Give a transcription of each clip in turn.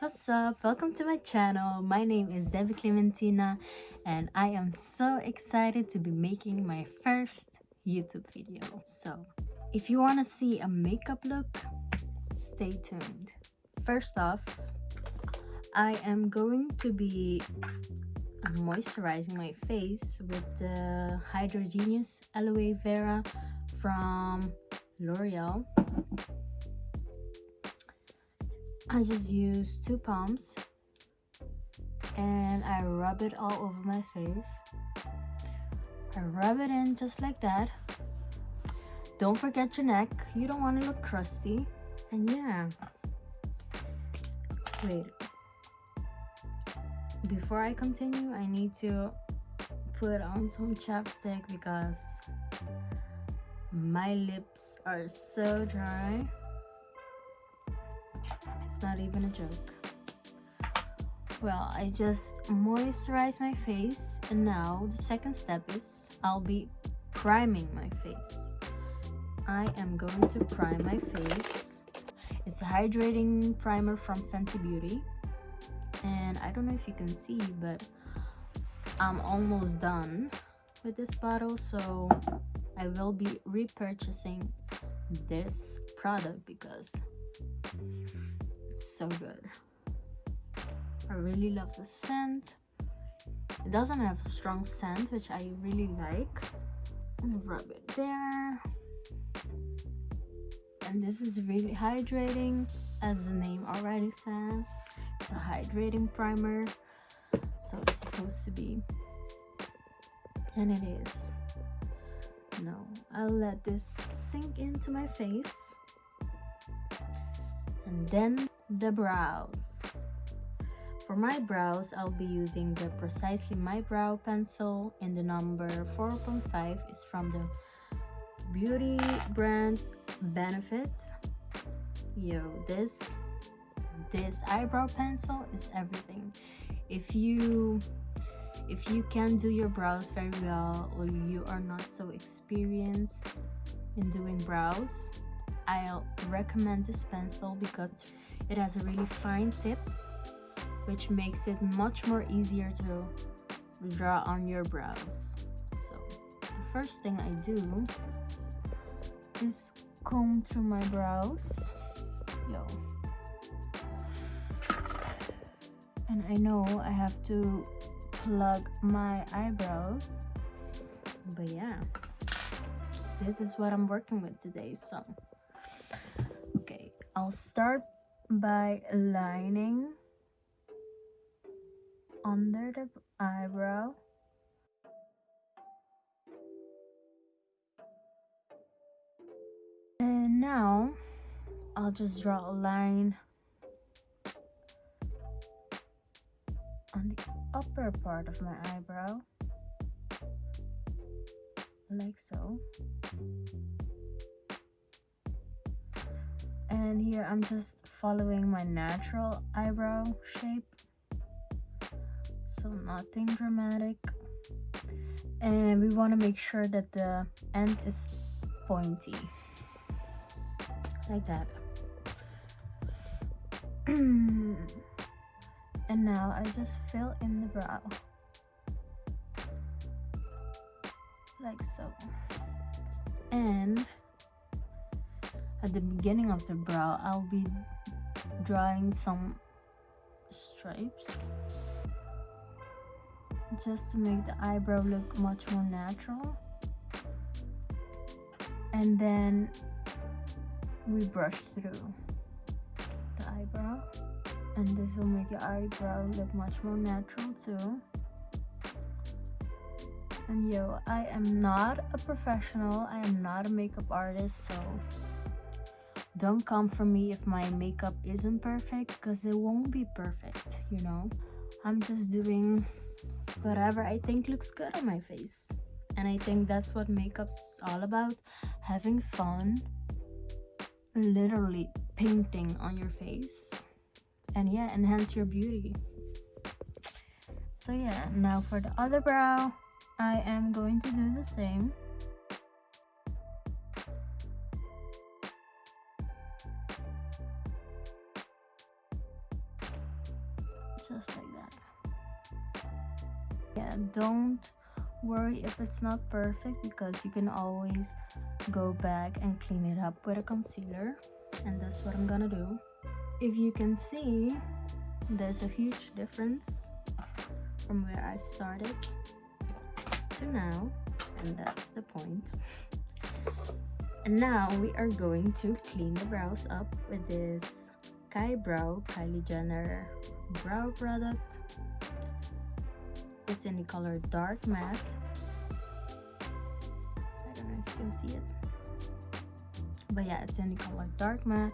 what's up? Welcome to my channel. My name is Debby Clementina and I am so excited to be making my first YouTube video. So, if you want to see a makeup look, stay tuned. First off, I am going to be moisturizing my face with the Hydrogenous Aloe Vera from L'Oreal. I just use 2 palms and I rub it all over my face. I rub it in just like that. Don't forget your neck, you don't want to look crusty. And yeah, wait, before I continue, I need to put on some chapstick because my lips are so dry. It's not even a joke. Well, I just moisturize my face and now the second step is I'll be priming my face. I am going to prime my face. It's a hydrating primer from Fenty Beauty. And I don't know if you can see, but I'm almost done with this bottle, so I will be repurchasing this product because it's so good. I really love the scent. It doesn't have a strong scent, which I really like. Rub it there. And this is really hydrating, as the name already says. It's a hydrating primer, so it's supposed to be, and it is. No, I'll let this sink into my face. And then the brows. For my brows, I'll be using the Precisely My Brow pencil in the number 4.5. It's from the beauty brand Benefit. Yo, this eyebrow pencil is everything. If you can do your brows very well, or you are not so experienced in doing brows, I'll recommend this pencil because it has a really fine tip, which makes it much more easier to draw on your brows. So the first thing I do is comb through my brows. Yo. And I know I have to plug my eyebrows, but yeah, this is what I'm working with today. So okay, I'll start by lining under the eyebrow. And now I'll just draw a line on the upper part of my eyebrow, like so. And here I'm just following my natural eyebrow shape, so nothing dramatic. And we want to make sure that the end is pointy, like that. And now I just fill in the brow, like so. And at the beginning of the brow, I'll be drawing some stripes just to make the eyebrow look much more natural. And then we brush through the eyebrow. And this will make your eyebrow look much more natural too. And yo, I am not a professional. I am not a makeup artist, so don't come for me if my makeup isn't perfect, because it won't be perfect, you know. I'm just doing whatever I think looks good on my face. And I think that's what makeup's all about. Having fun, literally painting on your face. And yeah, enhance your beauty. So yeah, now for the other brow, I am going to do the same. Yeah, don't worry if it's not perfect, because you can always go back and clean it up with a concealer, and that's what I'm gonna do. If you can see, there's a huge difference from where I started to now, and that's the point. And now we are going to clean the brows up with this Eyebrow Kylie Jenner brow product. It's in the color Dark Matte. I don't know if you can see it, but yeah, it's in the color Dark Matte.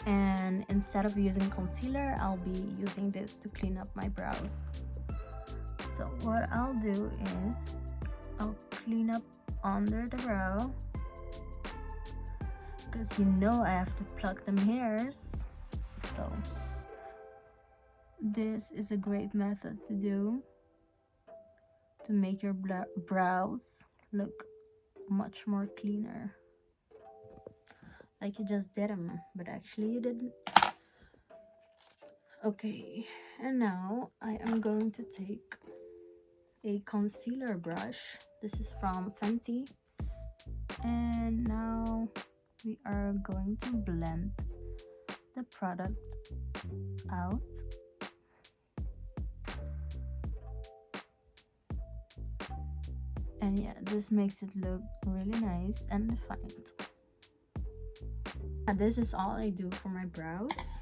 And instead of using concealer, I'll be using this to clean up my brows. So what I'll do is I'll clean up under the brow, because you know I have to pluck them hairs. So this is a great method to do to make your brows look much more cleaner, like you just did them, but actually you didn't. Okay, and now I am going to take a concealer brush. This is from Fenty, and now we are going to blend the product out. And yeah, this makes it look really nice and defined. And this is all I do for my brows.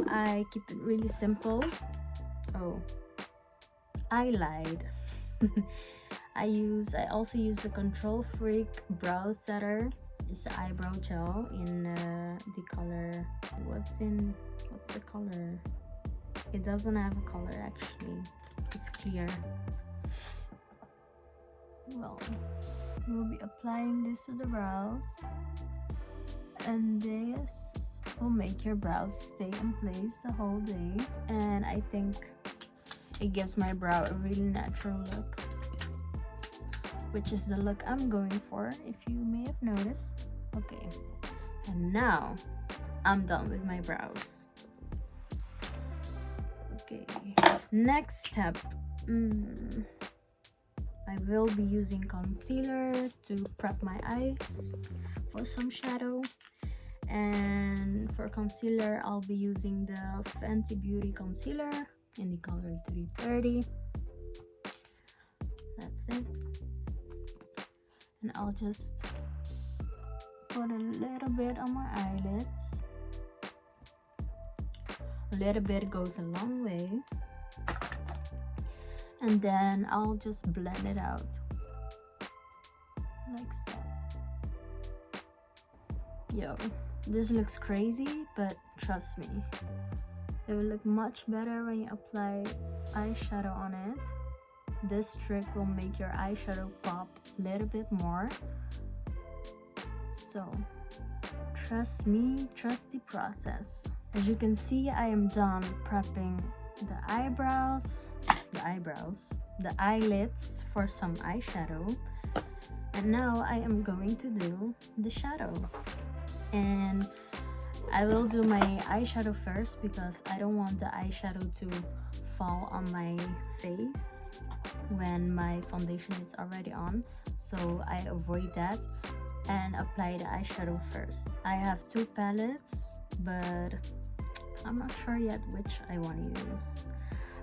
I keep it really simple. Oh, I lied. I also use the Control Freak brow setter. It's the eyebrow gel in the color. What's the color? It doesn't have a color actually. It's clear. Well, we'll be applying this to the brows, and this will make your brows stay in place the whole day. And I think it gives my brow a really natural look, which is the look I'm going for, if you may have noticed. Okay, and now I'm done with my brows. Okay, next step. I will be using concealer to prep my eyes for some shadow. And for concealer, I'll be using the Fenty Beauty concealer in the color 330. That's it. And I'll just put a little bit on my eyelids. A little bit goes a long way. And then I'll just blend it out like so. Yo, this looks crazy, but trust me, it will look much better when you apply eyeshadow on it. This trick will make your eyeshadow pop a little bit more. So trust me, trust the process. As you can see, I am done prepping the eyebrows, the eyelids for some eyeshadow. And now I am going to do the shadow. And I will do my eyeshadow first because I don't want the eyeshadow to fall on my face when my foundation is already on. So I avoid that and apply the eyeshadow first. I have two palettes, but I'm not sure yet which I want to use.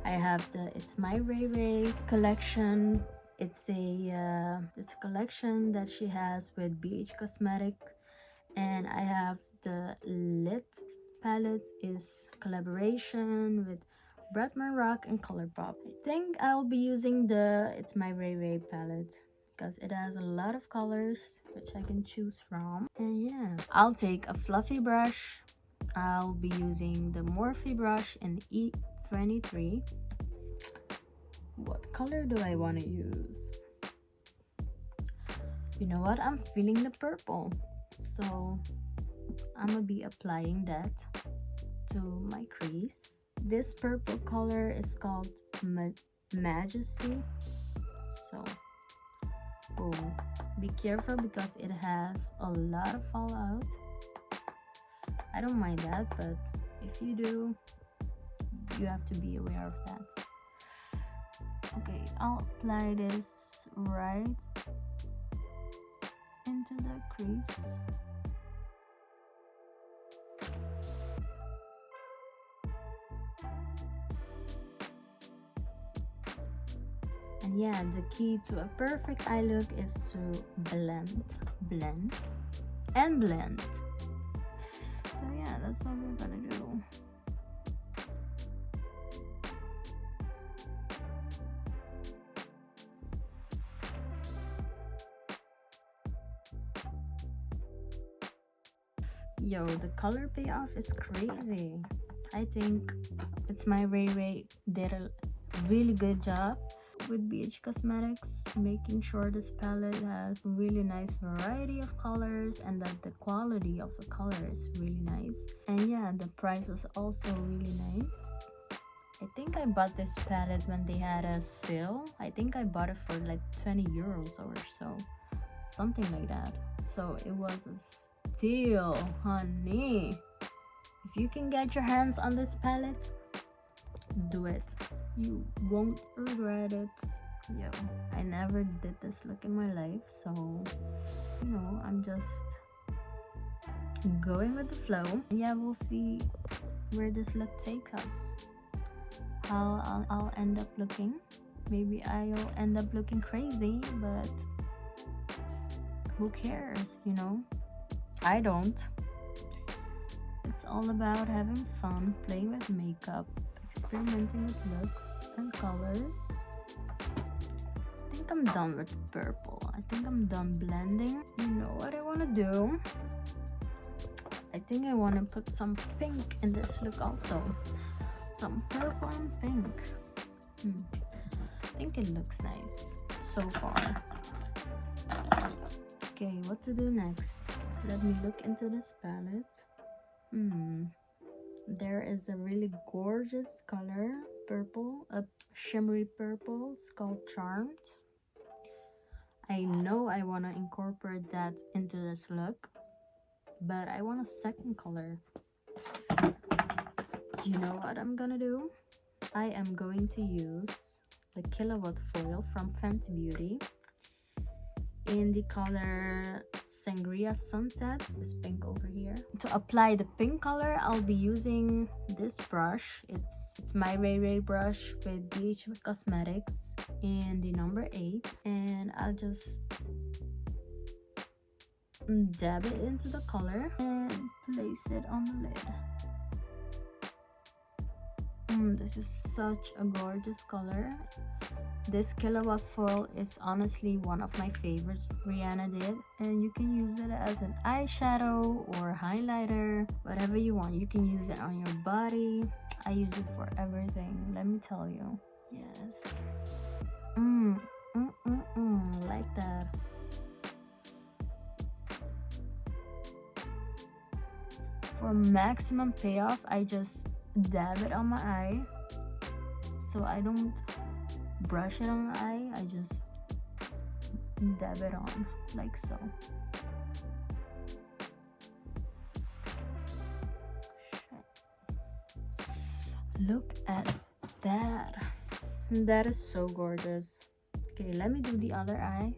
I have the It's My Ray Ray collection. It's a collection that she has with BH Cosmetics, and I have the Lit palette is collaboration with Bretman Rock and Colourpop. I think I'll be using the It's My Ray Ray palette because it has a lot of colors which I can choose from. And yeah, I'll take a fluffy brush. I'll be using the Morphe brush in E23. What color do I want to use? You know what? I'm feeling the purple. So I'm gonna be applying that to my crease. This purple color is called Majesty. So be careful because it has a lot of fallout. I don't mind that, but if you do, you have to be aware of that. I'll apply this right into the crease. And yeah, the key to a perfect eye look is to blend, and blend. So yeah, that's what we're gonna do. Yo, the color payoff is crazy. I think it's my Ray did a really good job with BH Cosmetics, making sure this palette has really nice variety of colors and that the quality of the color is really nice. And yeah, the price was also really nice. I think I bought this palette when they had a sale. I think I bought it for like 20 euros or so, something like that. So it was a steal, honey. If you can get your hands on this palette, do it. You won't regret it. Yo, I never did this look in my life, so you know, I'm just going with the flow. Yeah, we'll see where this look takes us, how I'll end up looking. Maybe I'll end up looking crazy, but who cares, you know? I don't. It's all about having fun, playing with makeup, experimenting with looks and colors. I think I'm done with purple. I think I'm done blending. You know what I want to do? I think I want to put some pink in this look also. Some purple and pink. I think it looks nice so far. Okay, what to do next? Let me look into this palette. There is a really gorgeous color, purple, a shimmery purple. It's called Charmed. I know I want to incorporate that into this look, but I want a second color. You know what I'm gonna do? I am going to use the Kilowatt Foil from Fenty Beauty in the color Sangria Sunset. This pink over here. To apply the pink color, I'll be using this brush. It's my Ray brush with BH Cosmetics in the number 8, and I'll just dab it into the color and place it on the lid. This is such a gorgeous color. This Kilowatt Foil is honestly one of my favorites Rihanna did, and you can use it as an eyeshadow or highlighter, whatever you want. You can use it on your body. I use it for everything, let me tell you. Yes. Like that. For maximum payoff, I just dab it on my eye, so I don't brush it on my eye. I just dab it on like so. Look at that. That is so gorgeous. Okay, let me do the other eye.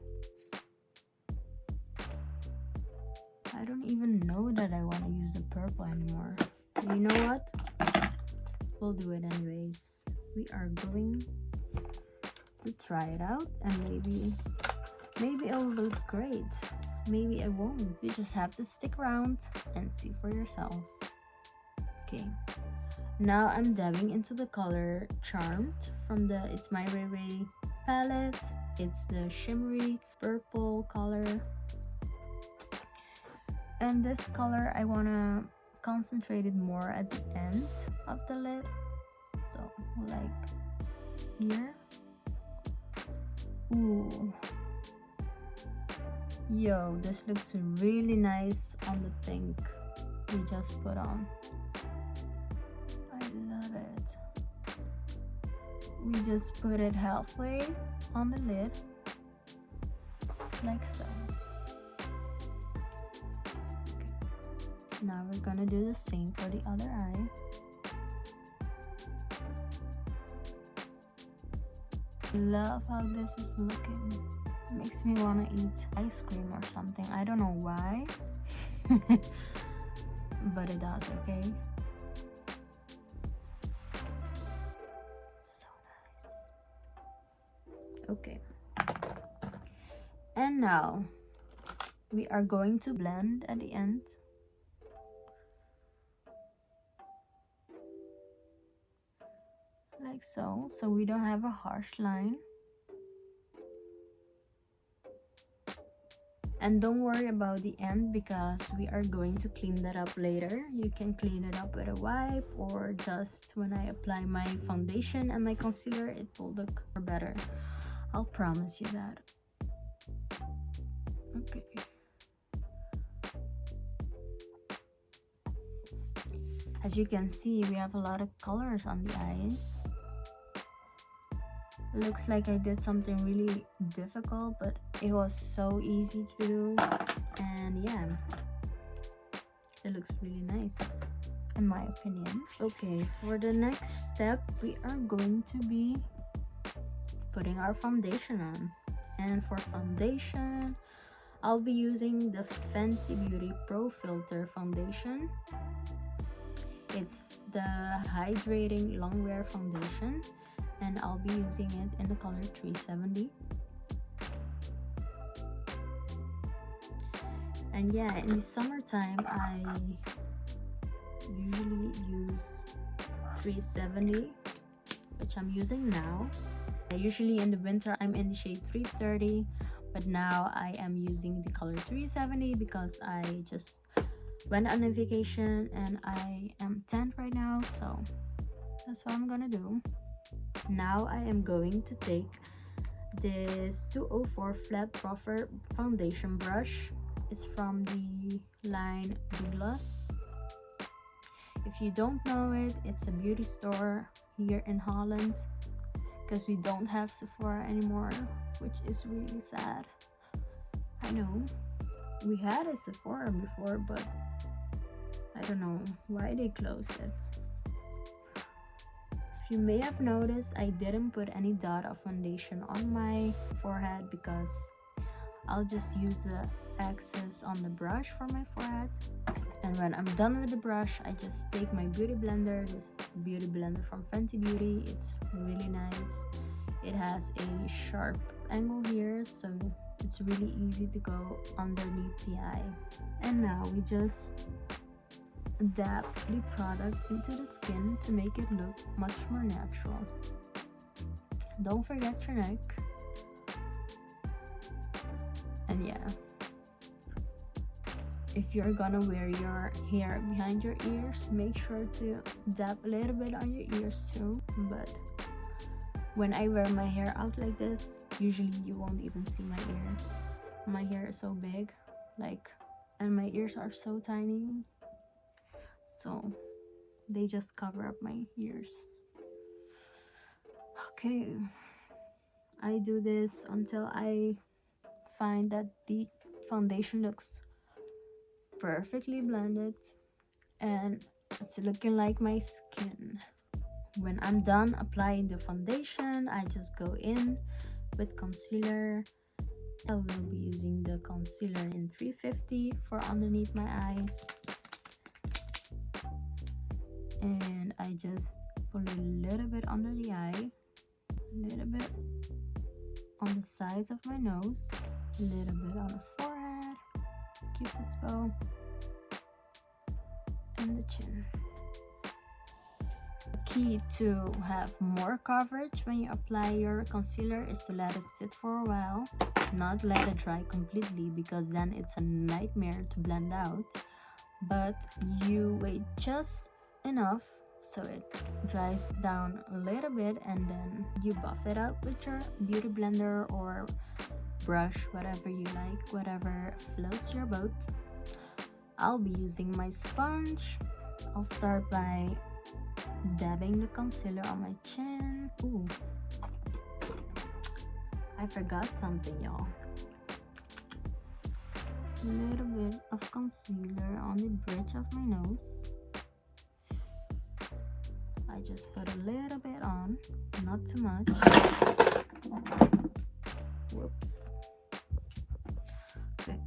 I don't even know that I want to use the purple anymore. You know what? We'll do it anyways. We are going to try it out, and maybe it'll look great. Maybe it won't. You just have to stick around and see for yourself. Okay, now I'm dabbing into the color Charmed from the It's My Ray palette. It's the shimmery purple color, and this color I want to concentrate it more at the end of the lid, so like here. Ooh, yo, this looks really nice on the pink we just put on. I love it. We just put it halfway on the lid like so. Now we're gonna do the same for the other eye. Love how this is looking. Makes me want to eat ice cream or something. I don't know why. But it does, okay? So nice. Okay. And now we are going to blend at the end. Like so we don't have a harsh line. And don't worry about the end because we are going to clean that up later. You can clean it up with a wipe, or just when I apply my foundation and my concealer, it will look better. I'll promise you that. Okay. As you can see, we have a lot of colors on the eyes. Looks like I did something really difficult, but it was so easy to do. And yeah, it looks really nice in my opinion. Okay, for the next step, we are going to be putting our foundation on. And for foundation, I'll be using the Fenty Beauty Pro Filter foundation. It's the hydrating long wear foundation, and I'll be using it in the color 370. And yeah, in the summertime, I usually use 370, which I'm using now. Usually in the winter, I'm in the shade 330, but now I am using the color 370 because I just went on a vacation and I am tanned right now, so that's what I'm gonna do. Now I am going to take this 204 flat puffer foundation brush. It's from the line Douglas. If you don't know it, it's a beauty store here in Holland, because we don't have Sephora anymore, which is really sad. I know we had a Sephora before, but I don't know why they closed it. You may have noticed I didn't put any dot of foundation on my forehead because I'll just use the excess on the brush for my forehead. And when I'm done with the brush, I just take my beauty blender. This beauty blender from Fenty Beauty. It's really nice. It has a sharp angle here, so it's really easy to go underneath the eye. And now we just dab the product into the skin to make it look much more natural. Don't forget your neck. And yeah, if you're gonna wear your hair behind your ears, make sure to dab a little bit on your ears too. But when I wear my hair out like this, usually you won't even see my ears. My hair is so big, and my ears are so tiny, so they just cover up my ears. Okay, I do this until I find that the foundation looks perfectly blended and it's looking like my skin. When I'm done applying the foundation, I just go in with concealer. I will be using the concealer in 350 for underneath my eyes. And I just put a little bit under the eye, a little bit on the sides of my nose, a little bit on the forehead, cupid's bow, and the chin. The key to have more coverage when you apply your concealer is to let it sit for a while, not let it dry completely, because then it's a nightmare to blend out. But you wait just enough so it dries down a little bit, and then you buff it out with your beauty blender or brush, whatever you like, whatever floats your boat. I'll be using my sponge. I'll start by dabbing the concealer on my chin. Ooh, I forgot something, y'all. A little bit of concealer on the bridge of my nose. I I just put a little bit on, not too much. Whoops. Okay.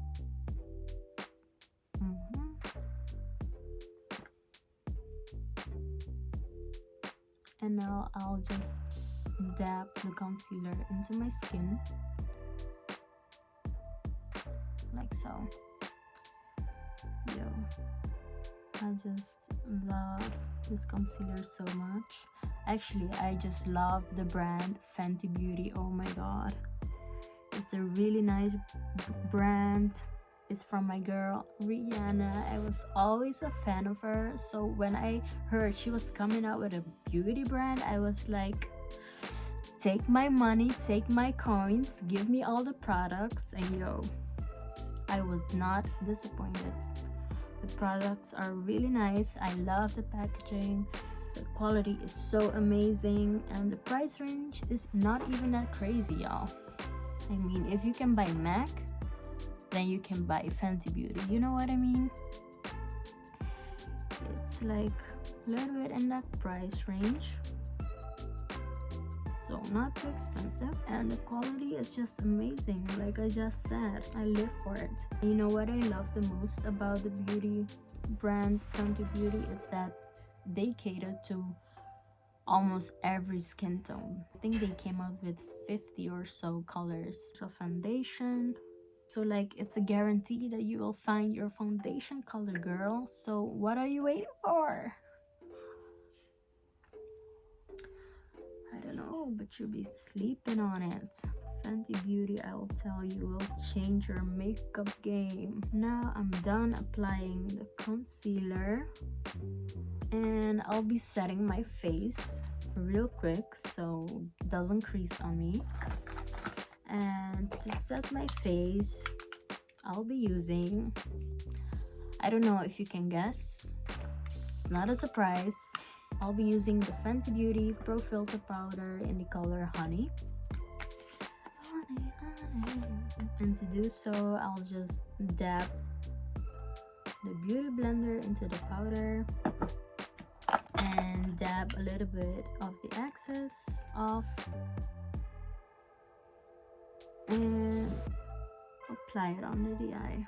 And now I'll just dab the concealer into my skin, like so. Yo, I just love this concealer so much. Actually, I just love the brand Fenty Beauty. Oh my god, it's a really nice brand. It's from my girl Rihanna. I was always a fan of her, so when I heard she was coming out with a beauty brand, I was like, take my money, take my coins, give me all the products. And yo, I was not disappointed. The products are really nice. I love the packaging. The quality is so amazing, and the price range is not even that crazy, y'all. I mean, if you can buy MAC, then you can buy Fenty Beauty. You know what I mean? It's like a little bit in that price range, so not too expensive, and the quality is just amazing. Like I just said, I live for it. You know what I love the most about the beauty brand Fenty Beauty is that they cater to almost every skin tone. I think they came out with 50 or so colors of foundation. So like, it's a guarantee that you will find your foundation color, girl. So what are you waiting for? I don't know, but you'll be sleeping on it. Fenty Beauty, I will tell you, will change your makeup game. Now I'm done applying the concealer, and I'll be setting my face real quick so it doesn't crease on me. And to set my face, I'll be using, I don't know if you can guess, it's not a surprise, I'll be using the Fenty Beauty Pro Filter Powder in the color Honey. And to do so, I'll just dab the beauty blender into the powder and dab a little bit of the excess off and apply it under the eye.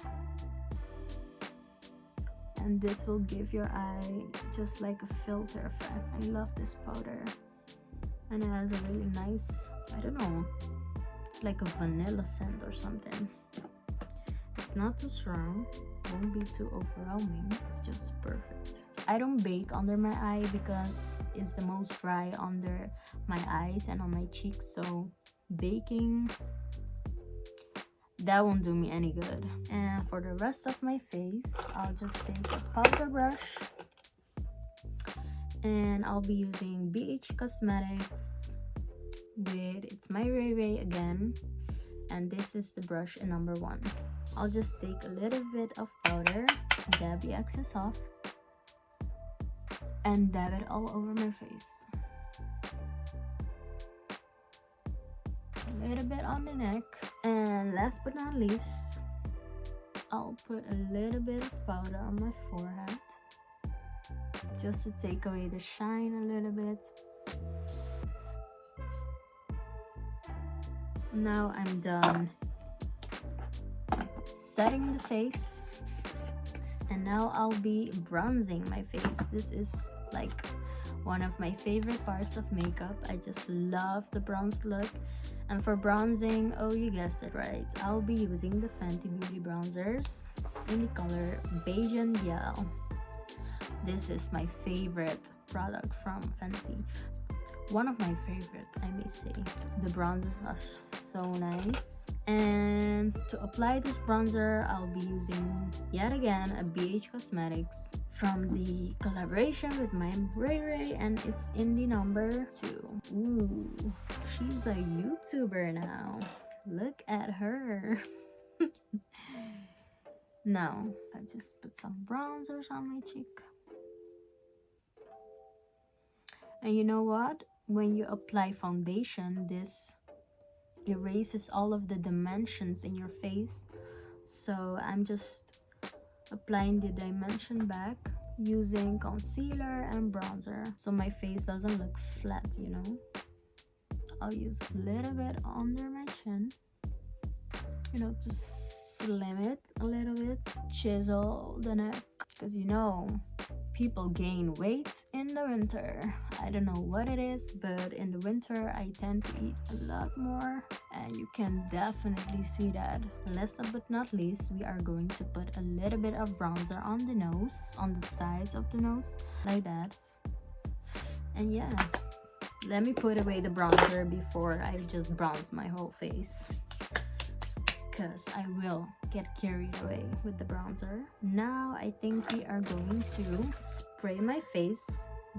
And this will give your eye just like a filter effect. I love this powder, and it has a really nice, I don't know, it's like a vanilla scent or something. It's not too strong, won't be too overwhelming, it's just perfect. I don't bake under my eye because it's the most dry under my eyes and on my cheeks, so baking, that won't do me any good. And for the rest of my face, I'll just take a powder brush, and I'll be using BH Cosmetics with It's My Ray Ray again, and this is the brush in number 1. I'll just take a little bit of powder, dab the excess off, and dab it all over my face. A little bit on the neck, and last but not least, I'll put a little bit of powder on my forehead just to take away the shine a little bit. Now I'm done setting the face, and now I'll be bronzing my face. This is like one of my favorite parts of makeup. I just love the bronze look. And for bronzing, oh, you guessed it right, I'll be using the Fenty Beauty bronzers in the color Bajan Yell. This is my favorite product from Fenty. One of my favorite, I may say. The bronzers are so nice. And to apply this bronzer, I'll be using yet again a BH Cosmetics from the collaboration with my Ray Ray, and it's in the number 2. Ooh, she's a YouTuber now. Look at her. Now, I just put some bronzers on my cheek. And you know what? When you apply foundation, this erases all of the dimensions in your face. So I'm just applying the dimension back using concealer and bronzer so my face doesn't look flat, you know. I'll use a little bit under my chin, you know, to slim it a little bit, chisel the neck, because you know people gain weight in the winter. I don't know what it is, but in the winter I tend to eat a lot more, and you can definitely see that. Last but not least, we are going to put a little bit of bronzer on the nose, on the sides of the nose, like that. And yeah, let me put away the bronzer before I just bronze my whole face, because I will get carried away with the bronzer. Now I think we are going to spray my face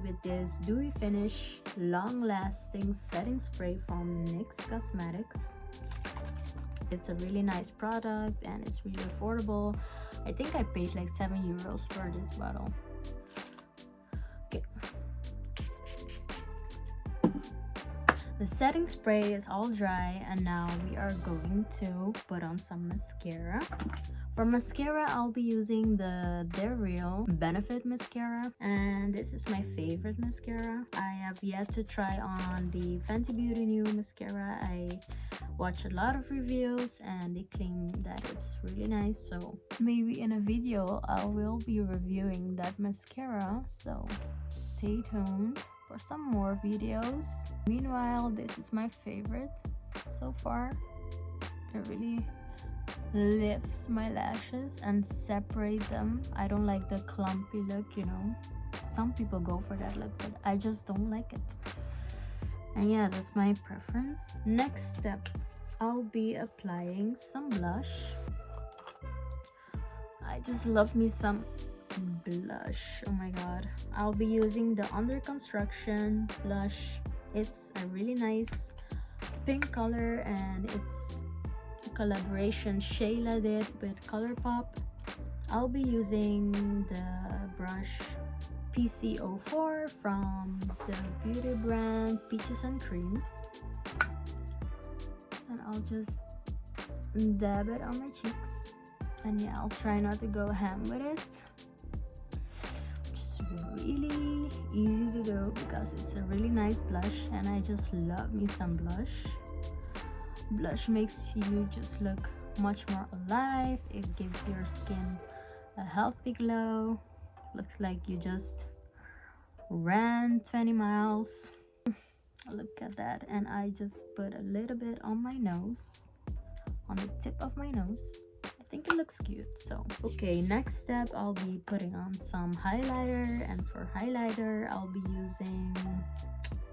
with this dewy finish long-lasting setting spray from NYX Cosmetics. It's a really nice product and it's really affordable. I think I paid like €7 for this bottle. Okay. The setting spray is all dry, and now we are going to put on some mascara. For mascara, I'll be using the Real Benefit Mascara, and this is my favorite mascara. I have yet to try on the Fenty Beauty New Mascara. I watched a lot of reviews and they claim that it's really nice, so maybe in a video I will be reviewing that mascara, so stay tuned for some more videos. Meanwhile, this is my favorite so far. It really lifts my lashes and separate them. I don't like the clumpy look, you know. Some people go for that look, but I just don't like it. And yeah, that's my preference. Next step, I'll be applying some blush. I just love me some blush. Oh my god. I'll be using the Under Construction blush. It's a really nice pink color, and it's a collaboration Shayla did with ColourPop. I'll be using the brush PC04 from the beauty brand Peaches and Cream, and I'll just dab it on my cheeks. And yeah, I'll try not to go ham with it. Really easy to do because it's a really nice blush, and I just love me some blush. Blush makes you just look much more alive. It gives your skin a healthy glow. Looks like you just ran 20 miles. Look at that. And I just put a little bit on my nose, on the tip of my nose. I think it looks cute. So okay, next step, I'll be putting on some highlighter, and for highlighter I'll be using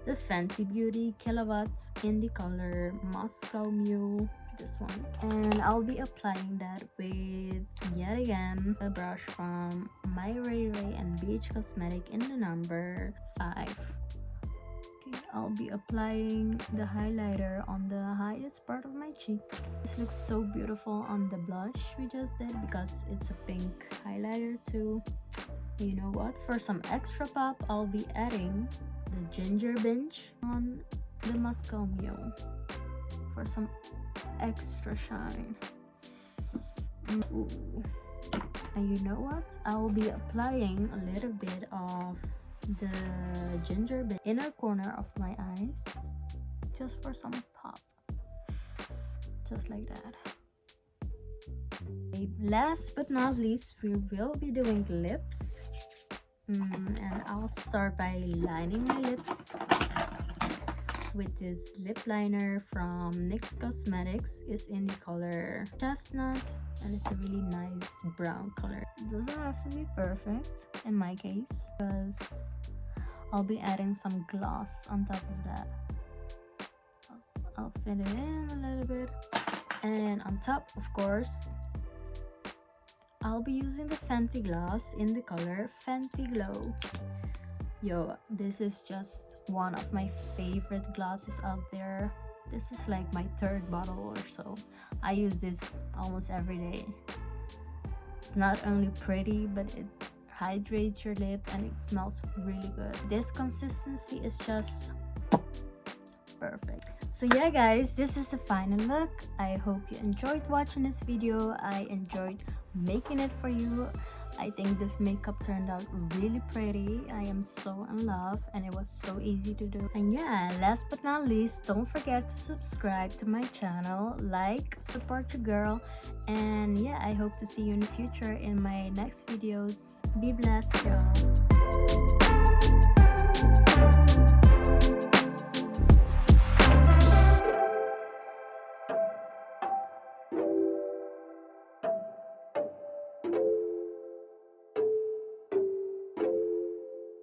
the Fenty Beauty Kilowatt in the color Moscow Mule, this one, and I'll be applying that with yet again a brush from My Ray Ray and BH Cosmetic in the number 5. I'll be applying the highlighter on the highest part of my cheeks. This looks so beautiful on the blush we just did because it's a pink highlighter too. You know what? For some extra pop, I'll be adding the Ginger Binge on the Moscow Mule for some extra shine. Ooh. And you know what? I'll be applying a little bit of the Ginger Binge inner corner of my eyes, just for some pop, just like that. Okay, last but not least, we will be doing lips, and I'll start by lining my lips with this lip liner from NYX Cosmetics. It's in the color Chestnut, and it's a really nice brown color. It doesn't have to be perfect in my case, because I'll be adding some gloss on top of that. I'll fit it in a little bit, and on top, of course, I'll be using the Fenty gloss in the color Fenty Glow. Yo, this is just one of my favorite glosses out there. This is like my 3rd bottle or so. I use this almost every day. It's not only pretty, but it hydrates your lip and it smells really good. This consistency is just perfect. So yeah guys, this is the final look. I hope you enjoyed watching this video. I enjoyed making it for you. I think this makeup turned out really pretty. I am so in love and it was so easy to do. And yeah, last but not least, don't forget to subscribe to my channel, like, support your girl, and yeah, I hope to see you in the future in my next videos. Be blessed, y'all.